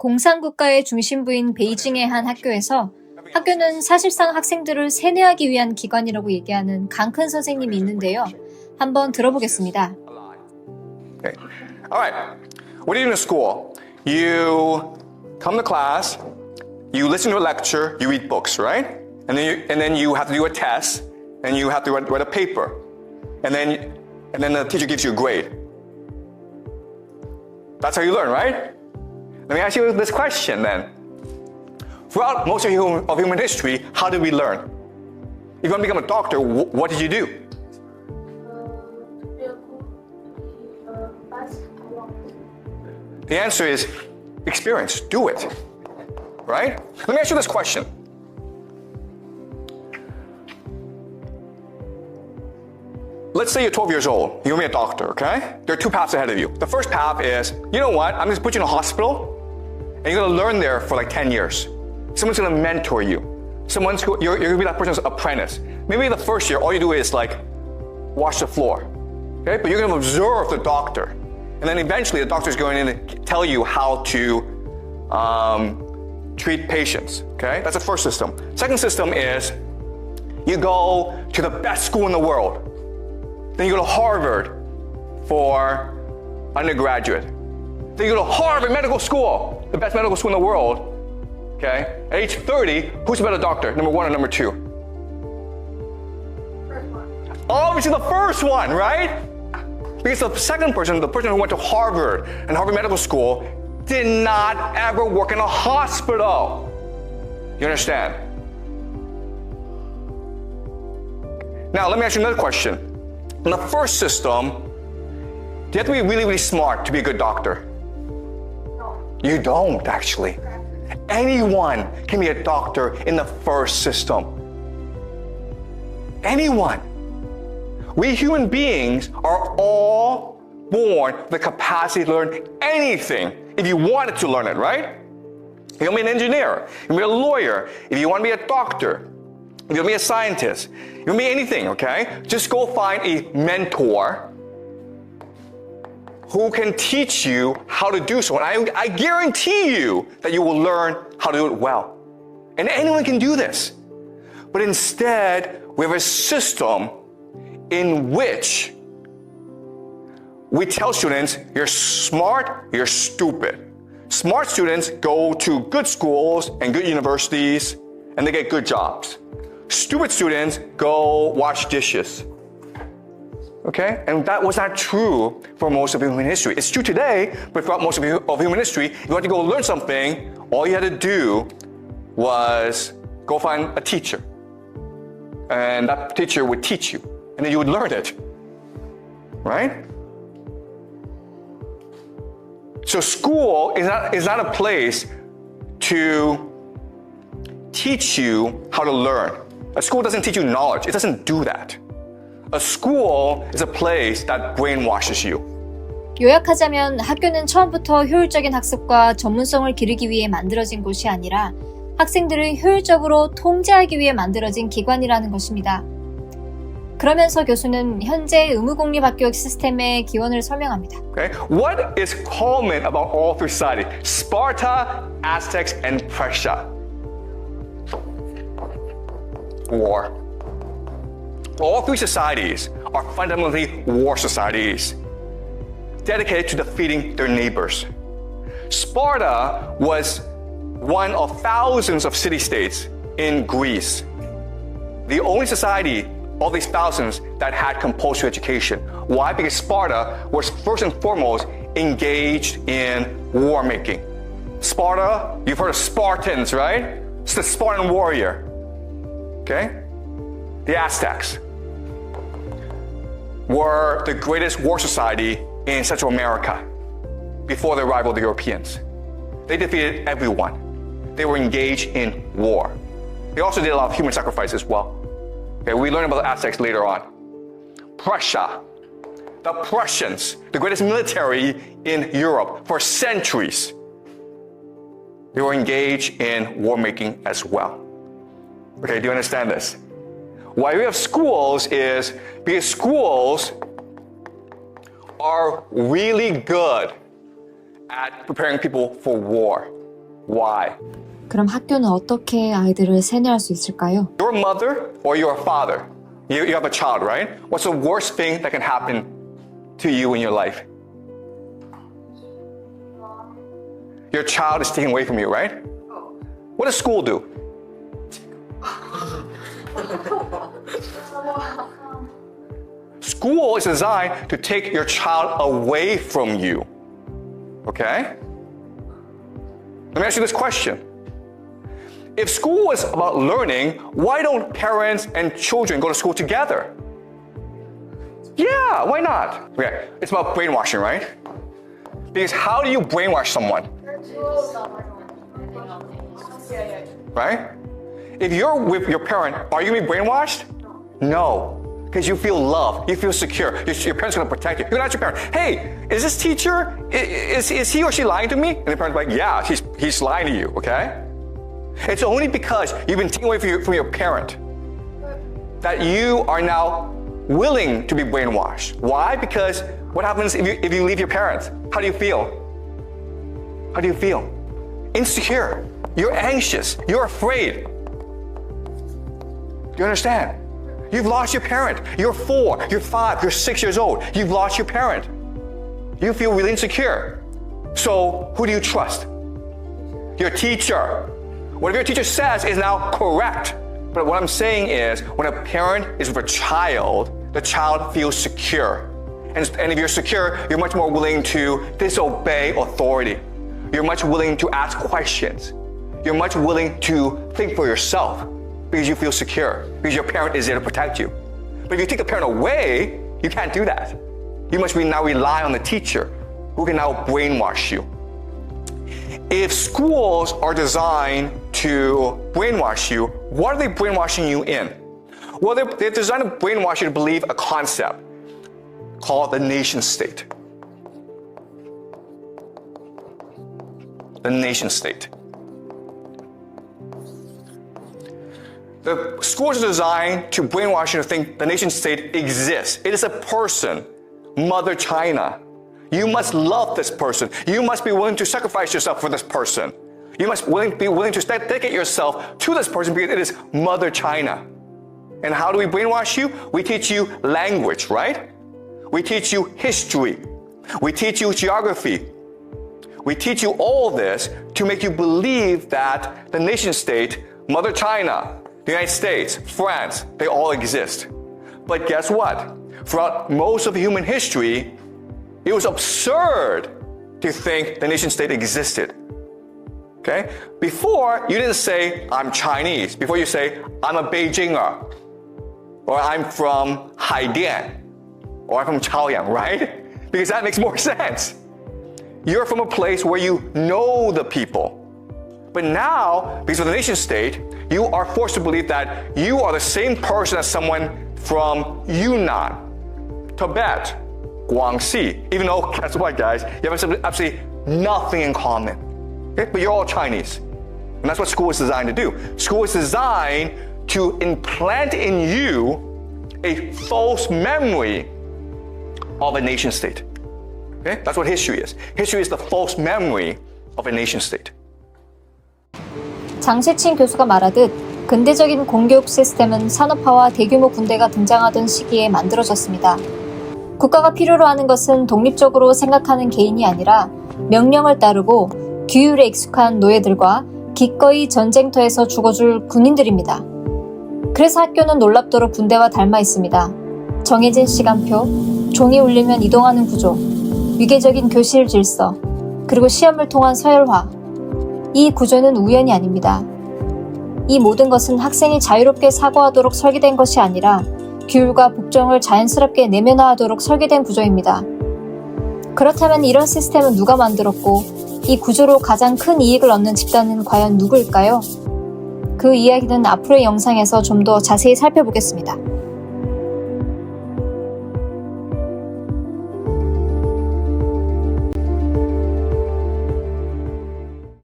공산국가의 중심부인 베이징의 한 학교에서 학교는 사실상 학생들을 세뇌하기 위한 기관이라고 얘기하는 강큰 선생님이 있는데요. 한번 들어보겠습니다. Okay. All right. What do you do in school? You come to class, you listen to a lecture, you read books, right? And then you have to do a test, and you have to write a paper, and then the teacher gives you a grade. That's how you learn, right? Let me ask you this question then. Throughout most of human history, how did we learn? If you want to become a doctor, what did you do? The answer is experience. Do it. Right? Let me ask you this question. Let's say you're 12 years old. You're going to be a doctor, okay? There are two paths ahead of you. The first path is, you know what? I'm going to put you in a hospital, and you're going to learn there for like 10 years. Someone's going to mentor you. You're going to be that person's apprentice. Maybe the first year, all you do is like wash the floor, okay? But you're going to observe the doctor. And then eventually the doctor's going in to tell you how to treat patients, okay? That's the first system. Second system is you go to the best school in the world. Then you go to Harvard for undergraduate. Then you go to Harvard Medical School, the best medical school in the world, okay? At age 30, who's a better doctor, number one or number two? First one. Obviously the first one, right? Because the second person, the person who went to Harvard and Harvard Medical School, did not ever work in a hospital. You understand? Now, let me ask you another question. In the first system, do you have to be really, really smart to be a good doctor? No. You don't, actually. Anyone can be a doctor in the first system. Anyone. We human beings are all born with the capacity to learn anything if you wanted to learn it, right? If you want to be an engineer, if you want to be a lawyer, if you want to be a doctor, if you want to be a scientist, you want to be anything, okay? Just go find a mentor who can teach you how to do so. And I guarantee you that you will learn how to do it well. And anyone can do this. But instead, we have a system in which we tell students, you're smart, you're stupid. Smart students go to good schools and good universities, and they get good jobs. Stupid students go wash dishes. Okay? And that was not true for most of human history. It's true today, but throughout most of human history, if you had to go learn something, all you had to do was go find a teacher. And that teacher would teach you. And then you would learn it. Right? So school is not a place to teach you how to learn. A school doesn't teach you knowledge. It doesn't do that. A school is a place that brainwashes you. 요약하자면 학교는 처음부터 효율적인 학습과 전문성을 기르기 위해 만들어진 곳이 아니라 학생들을 효율적으로 통제하기 위해 만들어진 기관이라는 것입니다. 그러면서 교수는 현재 의무공립학교육 시스템의 기원을 설명합니다. Okay? What is common about all three societies? Sparta, Aztecs, and Persia. War. All three societies are fundamentally war societies, dedicated to defeating their neighbors. Sparta was one of thousands of city-states in Greece. The only society of these thousands that had compulsory education. Why? Because Sparta was first and foremost engaged in war making. Sparta, you've heard of Spartans, right? It's the Spartan warrior. Okay? The Aztecs were the greatest war society in Central America before the arrival of the Europeans. They defeated everyone. They were engaged in war. They also did a lot of human sacrifice as well. Okay, we learn about the Aztecs later on. Prussia, the Prussians, the greatest military in Europe for centuries. They were engaged in war making as well. Okay, do you understand this? Why we have schools is because schools are really good at preparing people for war. Why? 그럼 학교는 어떻게 아이들을 세뇌할 수 있을까요? Your mother or your father? You have a child, right? What's the worst thing that can happen to you in your life? Your child is taken away from you, right? What does school do? School is designed to take your child away from you. Okay? Let me ask you this question. If school is about learning, why don't parents and children go to school together? Yeah, why not? Okay, it's about brainwashing, right? Because how do you brainwash someone? Right? If you're with your parent, are you going to be brainwashed? No. Because you feel loved, you feel secure. Your parents are going to protect you. You're going to ask your parent, hey, is this teacher, is he or she lying to me? And the parent's like, yeah, he's lying to you, okay? It's only because you've been taken away from your parent that you are now willing to be brainwashed. Why? Because what happens if you leave your parents? How do you feel? How do you feel? Insecure. You're anxious. You're afraid. Do you understand? You've lost your parent. You're 4, you're 5, you're 6 years old. You've lost your parent. You feel really insecure. So who do you trust? Your teacher. Whatever your teacher says is now correct. But what I'm saying is, when a parent is with a child, the child feels secure. And if you're secure, you're much more willing to disobey authority. You're much willing to ask questions. You're much willing to think for yourself because you feel secure, because your parent is there to protect you. But if you take the parent away, you can't do that. You must now rely on the teacher who can now brainwash you. If schools are designed to brainwash you, what are they brainwashing you in? Well, they're designed to brainwash you to believe a concept called the nation state. The nation state. The schools are designed to brainwash you to think the nation state exists. It is a person, Mother China. You must love this person. You must be willing to sacrifice yourself for this person. You must be willing to dedicate yourself to this person because it is Mother China. And how do we brainwash you? We teach you language, right? We teach you history. We teach you geography. We teach you all this to make you believe that the nation state, Mother China, the United States, France, they all exist. But guess what? Throughout most of human history, it was absurd to think the nation state existed. Okay? Before, you didn't say, I'm Chinese. Before you say, I'm a Beijinger. Or I'm from Haidian. Or I'm from Chaoyang, right? Because that makes more sense. You're from a place where you know the people. But now, because of the nation state, you are forced to believe that you are the same person as someone from Yunnan, Tibet, Guangxi, even though, guess what, guys? You have absolutely nothing in common. Okay? But you're all Chinese. And that's what school is designed to do. School is designed to implant in you a false memory of a nation state. Okay? That's what history is. History is the false memory of a nation state. 장세친 교수가 말하듯 근대적인 공교육 시스템은 산업화와 대규모 군대가 등장하던 시기에 만들어졌습니다. 국가가 필요로 하는 것은 독립적으로 생각하는 개인이 아니라 명령을 따르고 규율에 익숙한 노예들과 기꺼이 전쟁터에서 죽어줄 군인들입니다. 그래서 학교는 놀랍도록 군대와 닮아 있습니다. 정해진 시간표, 종이 울리면 이동하는 구조, 위계적인 교실 질서, 그리고 시험을 통한 서열화. 이 구조는 우연이 아닙니다. 이 모든 것은 학생이 자유롭게 사고하도록 설계된 것이 아니라 규율과 복종을 자연스럽게 내면화하도록 설계된 구조입니다. 그렇다면 이런 시스템은 누가 만들었고 이 구조로 가장 큰 이익을 얻는 집단은 과연 누구일까요? 그 이야기는 앞으로의 영상에서 좀 더 자세히 살펴보겠습니다.